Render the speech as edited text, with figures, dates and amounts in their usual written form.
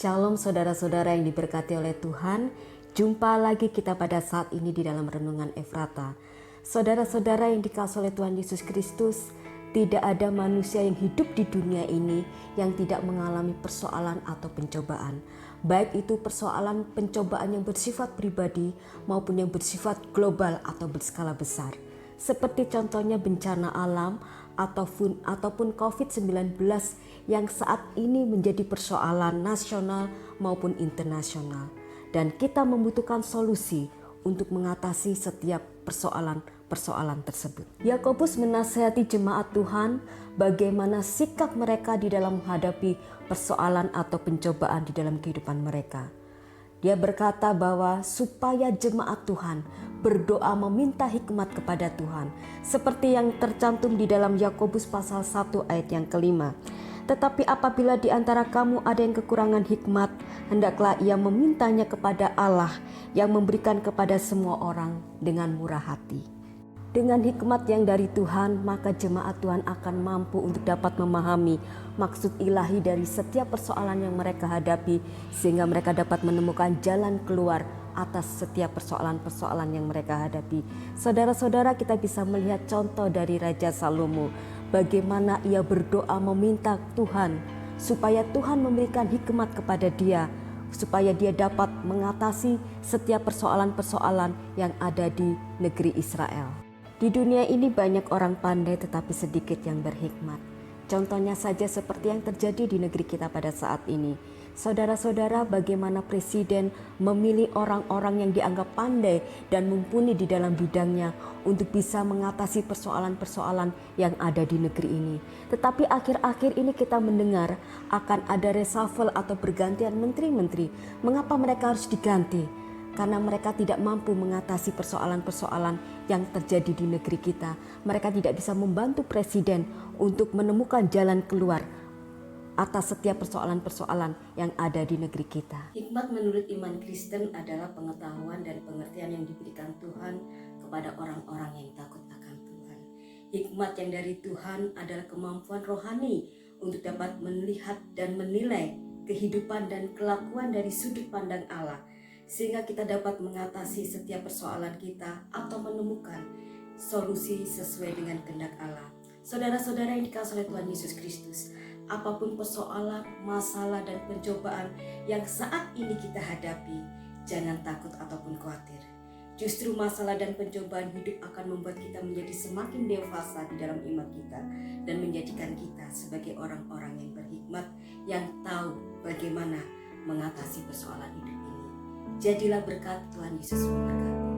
Shalom saudara-saudara yang diberkati oleh Tuhan. Jumpa lagi kita pada saat ini di dalam Renungan Efrata. Saudara-saudara yang dikasihi oleh Tuhan Yesus Kristus, tidak ada manusia yang hidup di dunia ini yang tidak mengalami persoalan atau pencobaan. Baik itu persoalan pencobaan yang bersifat pribadi maupun yang bersifat global atau berskala besar. Seperti contohnya bencana alam ataupun COVID-19 yang saat ini menjadi persoalan nasional maupun internasional. Dan kita membutuhkan solusi untuk mengatasi setiap persoalan tersebut. Yakobus menasihati jemaat Tuhan bagaimana sikap mereka di dalam menghadapi persoalan atau pencobaan di dalam kehidupan mereka. Dia berkata bahwa supaya jemaat Tuhan berdoa meminta hikmat kepada Tuhan. Seperti yang tercantum di dalam Yakobus pasal 1 ayat yang kelima. Tetapi apabila di antara kamu ada yang kekurangan hikmat, hendaklah ia memintanya kepada Allah yang memberikan kepada semua orang dengan murah hati. Dengan hikmat yang dari Tuhan, maka jemaat Tuhan akan mampu untuk dapat memahami maksud ilahi dari setiap persoalan yang mereka hadapi, sehingga mereka dapat menemukan jalan keluar atas setiap persoalan-persoalan yang mereka hadapi. Saudara-saudara, kita bisa melihat contoh dari Raja Salomo, bagaimana ia berdoa meminta Tuhan supaya Tuhan memberikan hikmat kepada dia, supaya dia dapat mengatasi setiap persoalan-persoalan yang ada di negeri Israel. Di dunia ini banyak orang pandai tetapi sedikit yang berhikmat. Contohnya saja seperti yang terjadi di negeri kita pada saat ini. Saudara-saudara, bagaimana presiden memilih orang-orang yang dianggap pandai dan mumpuni di dalam bidangnya untuk bisa mengatasi persoalan-persoalan yang ada di negeri ini. Tetapi akhir-akhir ini kita mendengar akan ada reshuffle atau pergantian menteri-menteri. Mengapa mereka harus diganti? Karena mereka tidak mampu mengatasi persoalan-persoalan yang terjadi di negeri kita. Mereka tidak bisa membantu presiden untuk menemukan jalan keluar atas setiap persoalan-persoalan yang ada di negeri kita. Hikmat menurut iman Kristen adalah pengetahuan dan pengertian yang diberikan Tuhan kepada orang-orang yang takut akan Tuhan. Hikmat yang dari Tuhan adalah kemampuan rohani untuk dapat melihat dan menilai kehidupan dan kelakuan dari sudut pandang Allah, sehingga kita dapat mengatasi setiap persoalan kita atau menemukan solusi sesuai dengan kehendak Allah. Saudara-saudara yang dikasihi oleh Tuhan Yesus Kristus, apapun persoalan, masalah, dan pencobaan yang saat ini kita hadapi, jangan takut ataupun khawatir. Justru masalah dan pencobaan hidup akan membuat kita menjadi semakin dewasa di dalam iman kita dan menjadikan kita sebagai orang-orang yang berhikmat, yang tahu bagaimana mengatasi persoalan hidup ini. Jadilah berkat, Tuhan Yesus memberkati.